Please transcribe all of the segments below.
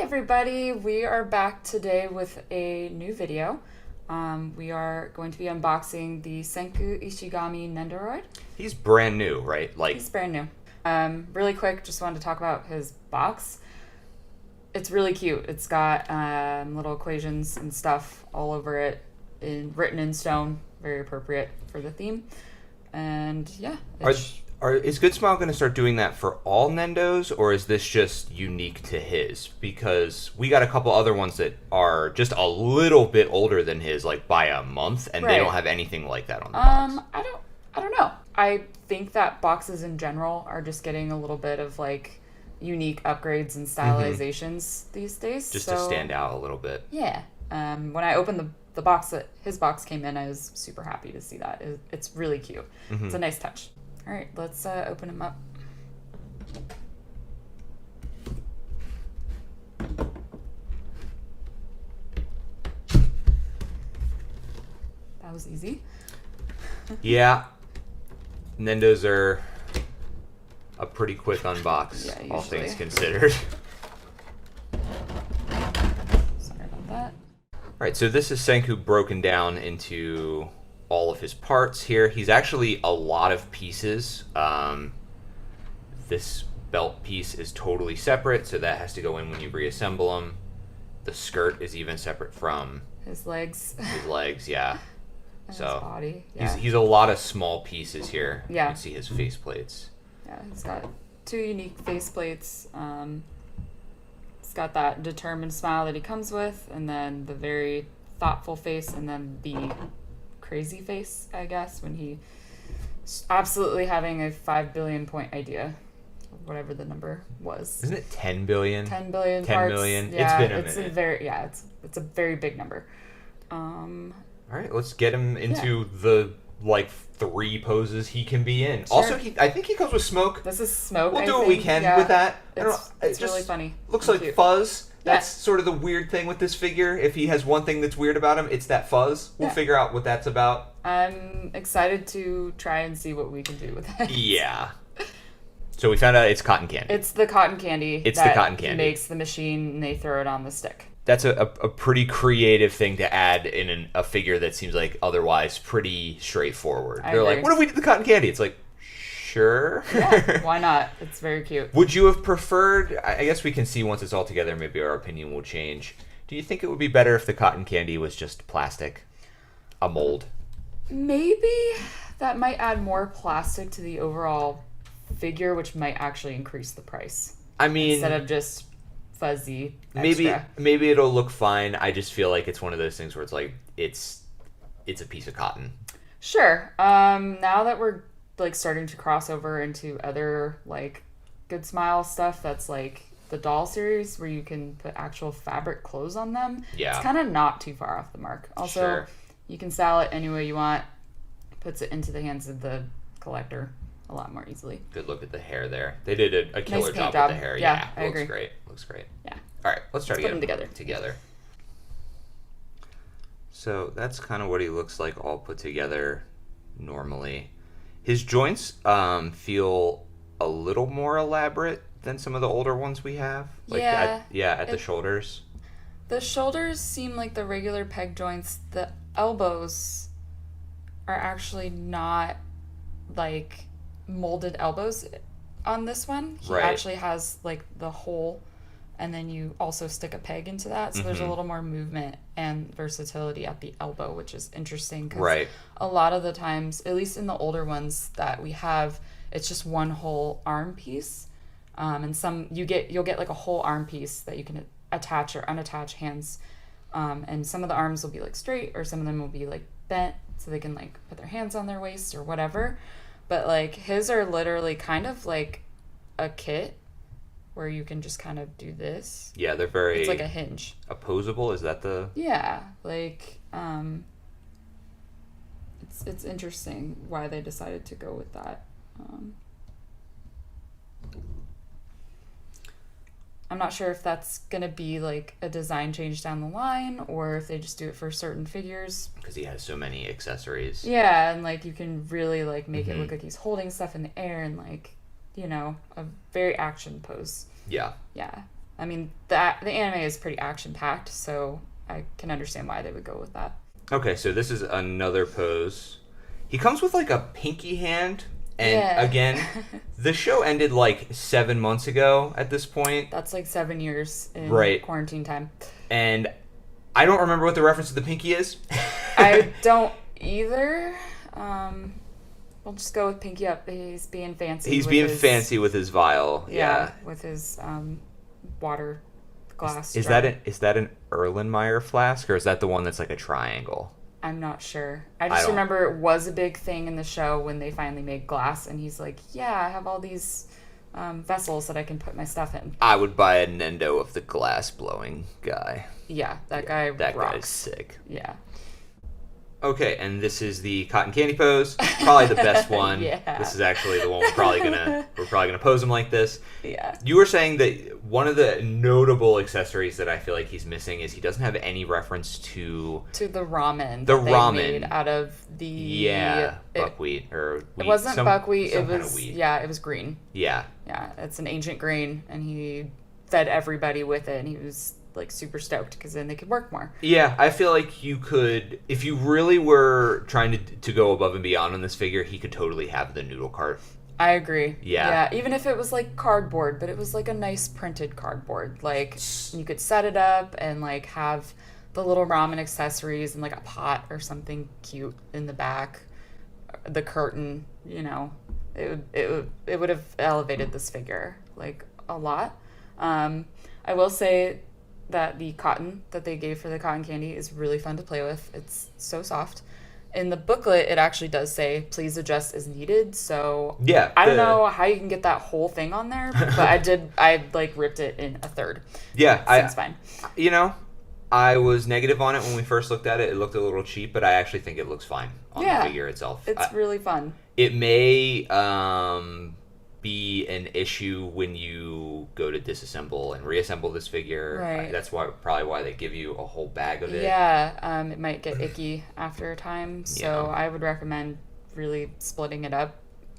everybody, we are back today with a new video. We are going to be unboxing the Senku Ishigami Nendoroid. He's brand new, right? He's brand new. Really quick, just wanted to talk about his box. It's really cute. It's got little equations and stuff all over it, written in stone. Very appropriate for the theme. And yeah. Is Good Smile going to start doing that for all Nendos, or is this just unique to his? Because we got a couple other ones that are just a little bit older than his, like by a month, and they don't have anything like that on the box. I don't know. I think that boxes in general are just getting a little bit of like unique upgrades and stylizations these days. Just to stand out a little bit. Yeah. When I opened the box that his box came in, I was super happy to see that. It's really cute. It's a nice touch. All right, let's open him up. That was easy. Yeah. Nendos are a pretty quick unbox, all things considered. Sorry about that. All right, so this is Senku broken down into all of his parts here. He's actually a lot of pieces. This belt piece is totally separate, so that has to go in when you reassemble him. The skirt is even separate from his legs. Yeah. And so his body. Yeah. He's a lot of small pieces here. Yeah. You can see his face plates. Yeah, he's got two unique face plates. He's got that determined smile that he comes with, and then the very thoughtful face, and then the crazy face, I guess, when he's absolutely having a 5 billion point idea, whatever the number was. Isn't it 10 billion? 10 billion 10 parts. million. Yeah, it's been a minute. It's a very big number. All right, let's get him into the like 3 poses he can be in. Sure. Also, I think he comes with smoke. This is smoke. We'll do what we can with that. It's really funny. Looks like fuzz. That's sort of the weird thing with this figure. If he has one thing that's weird about him, it's that fuzz. We'll figure out what that's about. I'm excited to try and see what we can do with it. Yeah. So we found out it's cotton candy. It's the cotton candy. It's the cotton candy. He makes the machine and they throw it on the stick. That's a pretty creative thing to add in a figure that seems like otherwise pretty straightforward. They're like, what if we did the cotton candy? It's like, sure. Yeah, why not? It's very cute. Would you have preferred, I guess we can see once it's all together, maybe our opinion will change. Do you think it would be better if the cotton candy was just plastic? A mold? Maybe that might add more plastic to the overall figure, which might actually increase the price. I mean, instead of just fuzzy extra. Maybe it'll look fine. I just feel like it's one of those things where it's like it's a piece of cotton. Sure. Now that we're like starting to cross over into other like Good Smile stuff, that's like the doll series where you can put actual fabric clothes on them. Yeah. It's kind of not too far off the mark. Also, you can style it any way you want. Puts it into the hands of the collector a lot more easily. Good look at the hair there. They did a killer nice job with the hair. Yeah, I looks agree. great. Looks great. Yeah. All right, let's try to get them together. So that's kind of what he looks like all put together normally. His joints feel a little more elaborate than some of the older ones we have. Like at the shoulders. The shoulders seem like the regular peg joints. The elbows are actually not like molded elbows on this one. He actually has like the hole, and then you also stick a peg into that, so there's a little more movement and versatility at the elbow, which is interesting because a lot of the times, at least in the older ones that we have, it's just one whole arm piece, and some you'll get like a whole arm piece that you can attach or unattach hands, and some of the arms will be like straight, or some of them will be like bent so they can like put their hands on their waist or whatever. But like his are literally kind of like a kit where you can just kind of do this. Yeah, they're very... It's like a hinge. Opposable? Is that the... Yeah, like it's interesting why they decided to go with that. I'm not sure if that's going to be like a design change down the line or if they just do it for certain figures. Because he has so many accessories. Yeah, and like you can really like make it look like he's holding stuff in the air and like, you know, a very action pose. Yeah. Yeah. I mean, the anime is pretty action-packed, so I can understand why they would go with that. Okay, so this is another pose. He comes with like a pinky hand, and Yeah. again, the show ended like 7 months ago at this point. That's like 7 years in Right. quarantine time. And I don't remember what the reference to the pinky is. I don't either. We'll just go with Pinky Up. He's being fancy. He's with being his, fancy with his vial. Yeah. with his water glass. Is jar. that an Erlenmeyer flask, or is that the one that's like a triangle? I'm not sure. I just don't- remember it was a big thing in the show when they finally made glass, and he's like, "Yeah, I have all these vessels that I can put my stuff in." I would buy a Nendo of the glass blowing guy. Yeah, that guy That rocks. guy's sick. Yeah. Okay, and this is the cotton candy pose. Probably the best one. Yeah. This is actually the one we're probably gonna pose him like this. Yeah. You were saying that one of the notable accessories that I feel like he's missing is he doesn't have any reference to To the ramen. The that they ramen. made out of the buckwheat or wheat. It wasn't buckwheat. Some It kind was of wheat. it was green. Yeah. Yeah, it's an ancient grain, and he fed everybody with it, and he was like super stoked because then they could work more. Yeah, I feel like you could, if you really were trying to go above and beyond on this figure, he could totally have the noodle cart. I agree. Yeah. Even if it was like cardboard, but it was like a nice printed cardboard. Like you could set it up and like have the little ramen accessories and like a pot or something cute in the back. The curtain, it would have elevated this figure like a lot. I will say that the cotton that they gave for the cotton candy is really fun to play with. It's so soft. In the booklet, it actually does say, please adjust as needed. So Yeah. I don't know how you can get that whole thing on there, but I like ripped it in a third. Yeah. Seems fine. I was negative on it when we first looked at it. It looked a little cheap, but I actually think it looks fine on the figure itself. It's really fun. It may be an issue when you go to disassemble and reassemble this figure. Right. That's probably why they give you a whole bag of it. Yeah, it might get icky after a time. So Yeah. I would recommend really splitting it up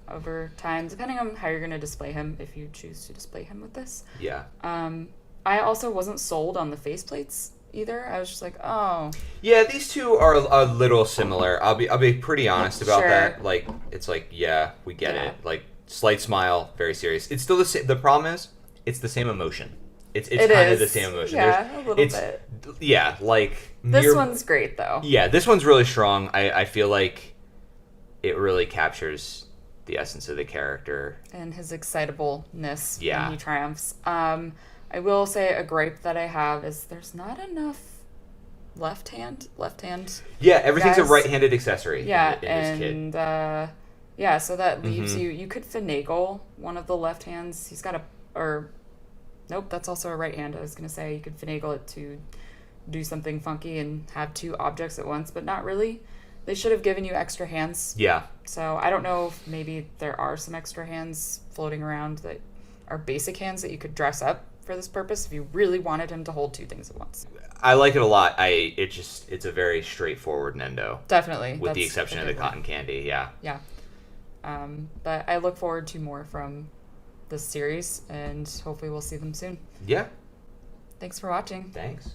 over time, depending on how you're going to display him, if you choose to display him with this. Yeah. I also wasn't sold on the faceplates either. I was just like, oh. Yeah, these two are a little similar. I'll be pretty honest about Sure. that. Like, it's like, yeah, we get Yeah. it. Like, slight smile, very serious. It's still the same. The problem is, it's the same emotion. It's It kind of the is. same emotion. Yeah, a little bit. Yeah, like This one's great, though. Yeah, this one's really strong. I feel like it really captures the essence of the character. And his excitableness Yeah. when he triumphs. I will say a gripe that I have is there's not enough left hand. Yeah, everything's Guys. a right-handed accessory. Yeah, in this kid. and so that leaves you could finagle one of the left hands. He's got nope, that's also a right hand. I was gonna say you could finagle it to do something funky and have two objects at once, but not really. They should have given you extra hands. Yeah. So I don't know if maybe there are some extra hands floating around that are basic hands that you could dress up for this purpose if you really wanted him to hold two things at once. I like it a lot. It's a very straightforward Nendo. Definitely. With the That's exception a of the good one. cotton candy, yeah. Yeah. But I look forward to more from this series, and hopefully we'll see them soon. Yeah. Thanks for watching. Thanks.